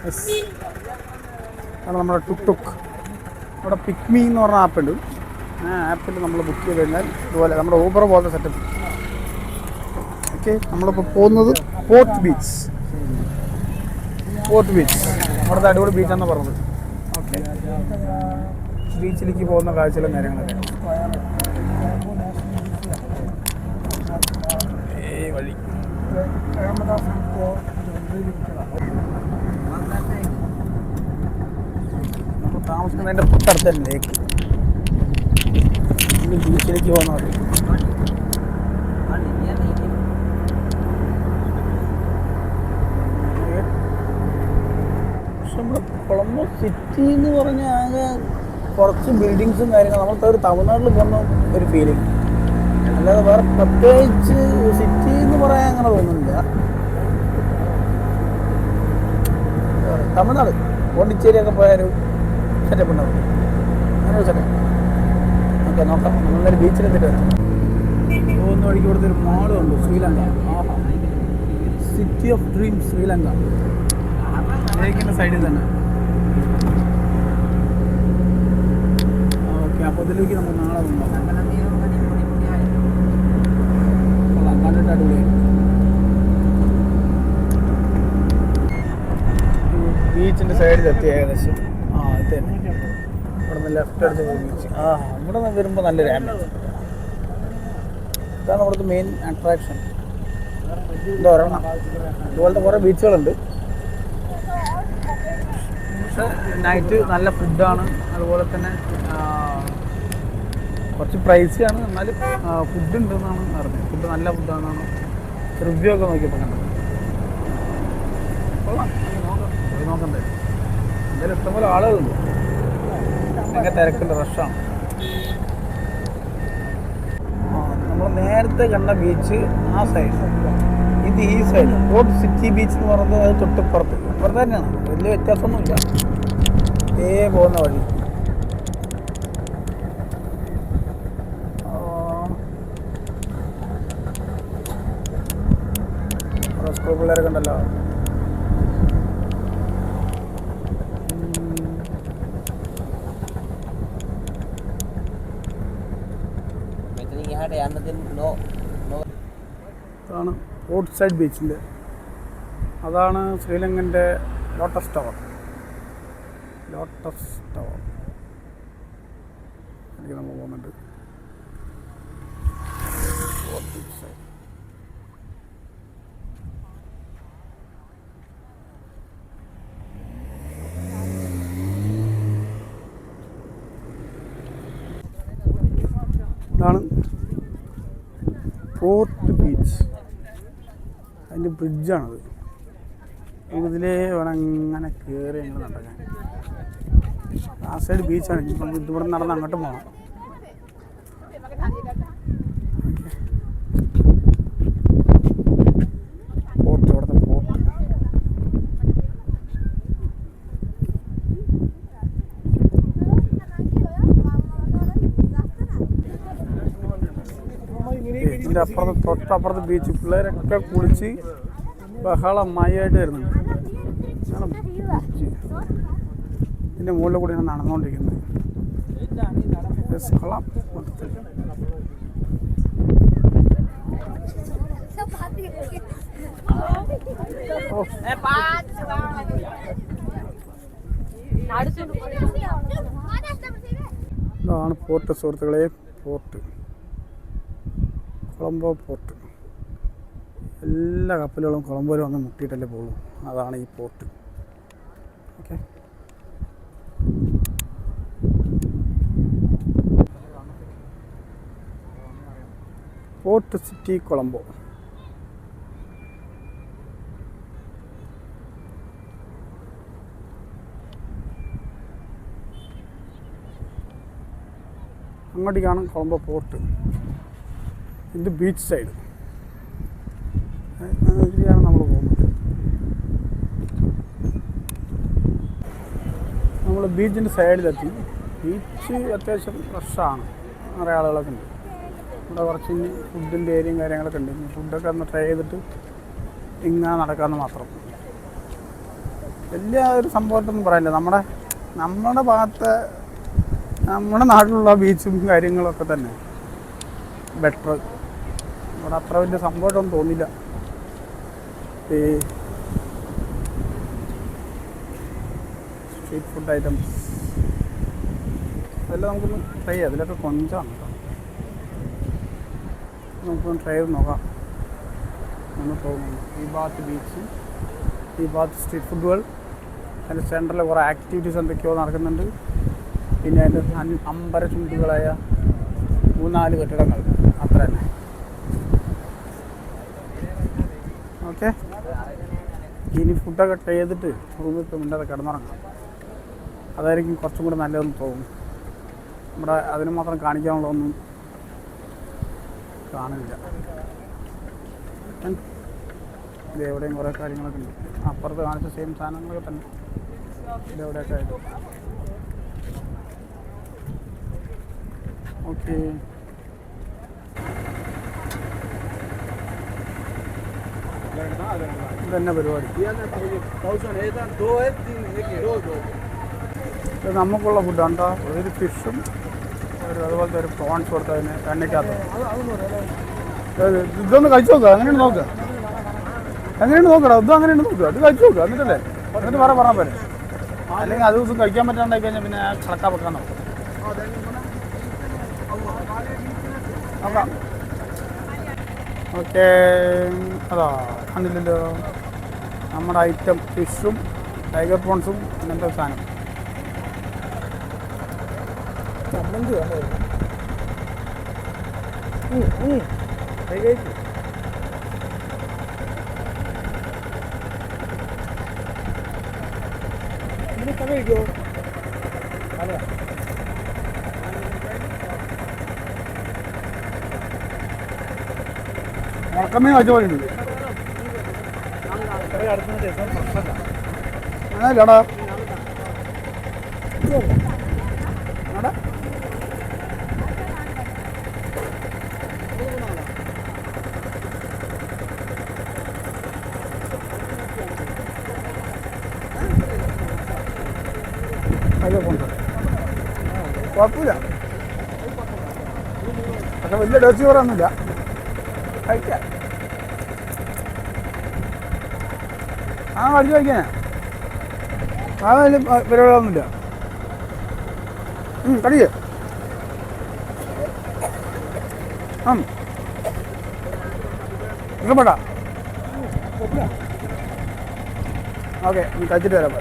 Yes, അതാണ് നമ്മുടെ tuk tuk. ഇവിടെ പിക്മി എന്ന് പറഞ്ഞ ആപ്പുണ്ട്. ആ ആപ്പിൽ നമ്മൾ ബുക്ക് ചെയ്ത് കഴിഞ്ഞാൽ ഇതുപോലെ നമ്മുടെ ഊബർ പോലത്തെ സെറ്റപ്പ്. ഓക്കെ, നമ്മളിപ്പോൾ പോകുന്നത് പോർട്ട് ബീച്ച്. അവിടുത്തെ അടിപൊളി ബീച്ചാണെന്ന് പറഞ്ഞത്. ഓക്കെ, ബീച്ചിലേക്ക് പോകുന്ന കാഴ്ചകളും കാര്യങ്ങളൊക്കെ വഴി. നമ്മൾ താമസിക്കുന്നതിൻ്റെ തൊട്ടടുത്ത ലേക്ക്, ബീച്ചിലേക്ക് പോകുന്ന വഴി. പക്ഷെ നമ്മുടെ കൊളംബോ സിറ്റി എന്ന് പറഞ്ഞാൽ ആകെ കുറച്ച് ബിൽഡിങ്സും കാര്യങ്ങളും. നമുക്ക് ഒരു തമിഴ്നാട്ടിൽ പോകുന്ന ഒരു ഫീലിംഗ്, അല്ലാതെ വേറെ പ്രത്യേകിച്ച് സിറ്റി എന്ന് പറയാൻ അങ്ങനെ തോന്നുന്നില്ല. തമിഴ്നാട് പോണ്ടിച്ചേരിയൊക്കെ പോയാലും സെറ്റപ്പ് ഉണ്ടാവും. അങ്ങനെ സെറ്റപ്പ്. ഓക്കെ, നോക്കാം. നമ്മളൊരു ബീച്ചിലെത്തിട്ട് വരാം. പോകുന്ന വഴിക്ക് ഇവിടുത്തെ ഒരു മാളും ഉണ്ട്, Sri Lanka. City of dreams Sri Lanka. ലേക്കിൻ്റെ സൈഡിൽ തന്നെ. ഓക്കെ, അപ്പോൾ ഇതിലേക്ക് നമുക്ക് നാളെ ഉണ്ടാവും. കണ്ടിട്ട് അടിപൊളിയായി. ബീച്ചിൻ്റെ സൈഡിലെത്തി ഏകദേശം. ഇത് തന്നെ. ഇവിടെ നിന്ന് ലെഫ്റ്റ് അടിച്ച് പോയി ബീച്ച്. ഇവിടെ നിന്ന് വരുമ്പോൾ നല്ലൊരു ആംബിയൻസ്. ഇതാണ് ഇവിടുത്തെ മെയിൻ അട്രാക്ഷൻ. എന്താ പറയണം, ഇതുപോലത്തെ കുറേ ബീച്ചുകളുണ്ട്. പക്ഷേ നൈറ്റ് നല്ല ഫുഡാണ്. അതുപോലെ തന്നെ കുറച്ച് പ്രൈസിയാണ്, എന്നാലും ഫുഡ് ഉണ്ടെന്നാണ് അറിഞ്ഞത്. ഫുഡ് നല്ല ഫുഡാണെന്നാണ് റിവ്യൂ ഒക്കെ നോക്കിയപ്പോൾ കണ്ടത്. കൊള്ളാം, പോയി നോക്കണ്ടേ. എന്തായാലും ഇഷ്ടംപോലെ ആളുകളുണ്ട്, ഭയങ്കര തിരക്കുണ്ട്, റഷാണ്. നമ്മൾ നേരത്തെ കണ്ട ബീച്ച് ആ സൈഡ്, ഇത് ഈ സൈഡ്. പോർട്ട് സിറ്റി ബീച്ച് എന്ന് പറയുന്നത് അത് തൊട്ടിപ്പുറത്ത്. ഇപ്പുറത്ത് തന്നെയാണ്, വലിയ വ്യത്യാസമൊന്നുമില്ല. പോകുന്ന വഴി. സ്കൂൾ പിള്ളേരൊക്കെ ഉണ്ടല്ലോ. അതാണ് പോർട്ട് സൈഡ് ബീച്ചിൻ്റെ. അതാണ് ശ്രീലങ്കൻ്റെ ലോട്ടസ് ടവർ. അതിലേക്ക് നമ്മൾ പോകുന്നുണ്ട്. Port beach side. ഇതാണ് പോർട്ട് ബീച്ച്. അതിൻ്റെ ബ്രിഡ്ജാണത്. ഇതിലേ വേണം ഇങ്ങനെ കയറി ഞങ്ങൾ നടക്കാൻ. ആ സൈഡ് ബീച്ചാണ്. ഇതിവിടെ നടന്ന് അങ്ങോട്ട് പോകണം. പോർട്ട്, ഇവിടുത്തെ പോർട്ട്. ഇതിൻ്റെ തൊട്ടപ്പുറത്ത് ബീച്ച്. പിള്ളേരൊക്കെ കുളിച്ച് ബഹളമായിട്ട് വരുന്നുണ്ട്. ബീച്ച് ഇതിൻ്റെ മുകളിൽ കൂടിയാണ് നടന്നുകൊണ്ടിരിക്കുന്നത്. കൊള്ളാം മൊത്തത്തിൽ. ഇതാണ് പോർട്ട് സുഹൃത്തുക്കളെ. Port Colombo port. എല്ലാ കപ്പലുകളും കൊളംബോയിൽ വന്ന് മുട്ടിയിട്ടല്ലേ പോകും. അതാണ് ഈ port. Okay, port city Colombo. അങ്ങോട്ടേക്കാണ് കൊളംബോ പോർട്ട്. ഇത് ബീച്ച് സൈഡ്. ഇതിലാണ് നമ്മൾ പോകുന്നത്. നമ്മൾ ബീച്ചിൻ്റെ സൈഡിലെത്തി. ബീച്ച് അത്യാവശ്യം ഫ്രഷാണ്, നിറയെ ആളുകളൊക്കെ ഉണ്ട്. ഇവിടെ കുറച്ച് ഫുഡിൻ്റെ ഏരിയയും കാര്യങ്ങളൊക്കെ ഉണ്ട്. ഫുഡൊക്കെ ഒന്ന് ട്രൈ ചെയ്തിട്ട് ഇങ്ങനെ നടക്കാമെന്ന് മാത്രം. വലിയ ഒരു സംഭവമായിട്ടൊന്നും പറയാനില്ല. നമ്മുടെ ഭാഗത്ത് നമ്മുടെ നാട്ടിലുള്ള ബീച്ചും കാര്യങ്ങളൊക്കെ തന്നെ ബെറ്റർ. ഇവിടെ അത്ര വലിയ സംഭവമായിട്ടൊന്നും തോന്നില്ല. ഈ സ്ട്രീറ്റ് ഫുഡ് ഐറ്റംസ് അതെല്ലാം നമുക്കൊന്ന് ട്രൈ ചെയ്യാം. അതിലൊക്കെ കൊഞ്ചാണ് കേട്ടോ. നമുക്കൊന്ന് ട്രൈ ചെയ്ത് നോക്കാം എന്ന് തോന്നുന്നു. ഈ ഭാഗത്ത് ബീച്ച്, ഈ ഭാഗത്ത് സ്ട്രീറ്റ് ഫുഡുകൾ, അതിൻ്റെ സെൻറ്ററിൽ കുറേ ആക്ടിവിറ്റീസ് എന്തൊക്കെയോ നടക്കുന്നുണ്ട്. പിന്നെ അതിൻ്റെ അമ്പര ചുണ്ടുകളായ 3-4 കെട്ടിടങ്ങൾ, അത്ര തന്നെ. ഓക്കെ, ഇനി ഫുഡൊക്കെ ട്രൈ ചെയ്തിട്ട് റൂമിൽ പോയി മുന്നേ കിടന്നുറങ്ങാം. അതായിരിക്കും കുറച്ചും കൂടെ നല്ലതെന്ന് തോന്നുന്നു. നമ്മുടെ അതിന് മാത്രം കാണിക്കാനുള്ളതൊന്നും കാണില്ല. ഇത് എവിടെയും കുറേ കാര്യങ്ങളൊക്കെ ഉണ്ട്. അപ്പുറത്ത് കാണിച്ച സെയിം സാധനങ്ങളൊക്കെ തന്നെ ഇതെവിടെയൊക്കെ ആയിട്ട്. ഓക്കെ, ഇതന്നെ പരിപാടി. ഇത് നമുക്കുള്ള ഫുഡാണ് കേട്ടോ. ഒരു ഫിഷും അതുപോലത്തെ ഒരു പ്രോൺസ് കൊടുത്തതിന് എണ്ണയ്ക്കകത്ത്. ഇതൊന്ന് കഴിച്ചു നോക്കുക. അങ്ങനെയാണ് നോക്കുക, അങ്ങനെയാണ് നോക്കടാ. ഇതും അങ്ങനെയാണ് നോക്കുക. അത് കഴിച്ചു നോക്കുക. എന്നിട്ടല്ലേ എന്നിട്ട് പറഞ്ഞാൽ പോരെ. അല്ലെങ്കിൽ അത് ദിവസം കഴിക്കാൻ പറ്റാണ്ടായി കഴിഞ്ഞാൽ പിന്നെ കളക്കാൻ വെക്കാൻ നോക്കാം. നോക്കാം. ഓക്കെ, അതാ കണ്ടില്ലല്ലോ നമ്മുടെ ഐറ്റം ഫിഷും ടൈഗർ പ്രോൺസും അങ്ങനത്തെ സാധനം. ചമ്മന്തി കഴിക്കോ? അതെ, ഉണക്കമീൻ കഴിച്ച പോലെ ഉണ്ട്. അങ്ങനെയല്ലടാ കുഴപ്പമില്ല. പക്ഷെ വലിയ ടേസ്റ്റ് കുറവൊന്നുമില്ല. കഴിക്കാം. കഴിച്ചു കഴിക്കാനാ. ആ വലിയ പരിപാടികളൊന്നുമില്ല. കടിയേ ഇഷ്ടപ്പെട്ടാ? ഓക്കെ, കഴിച്ചിട്ട് വരാം.